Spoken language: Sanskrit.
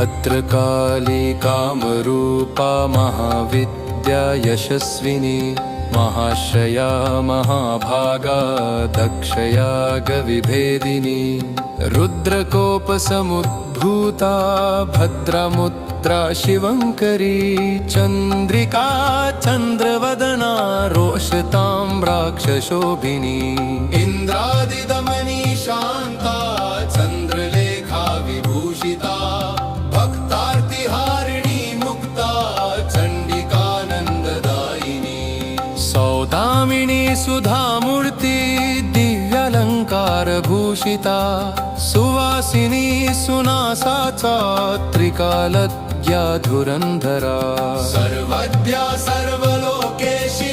भद्रकाली कामरूपा महाविद्या यशस्विनी महाश्रया महाभागा दक्षयागविभेदिनी रुद्रकोपसमुद्भूता भद्रमुद्रा शिवङ्करी चन्द्रिका चन्द्रवदना रोषतां राक्षशोभिनी इन्द्रादिदमनी शान्ता चन्द्रलेखा विभूषिता भक्तार्तिहारिणी मुक्ता चण्डिकानन्ददायिनी सौदामिनी सुधामूर्ति दिव्यालङ्कारभूषिता सुवासिनी सुनासा त्रिकालज्ञा धुरन्धरा सर्वज्ञा सर्वलोकेशी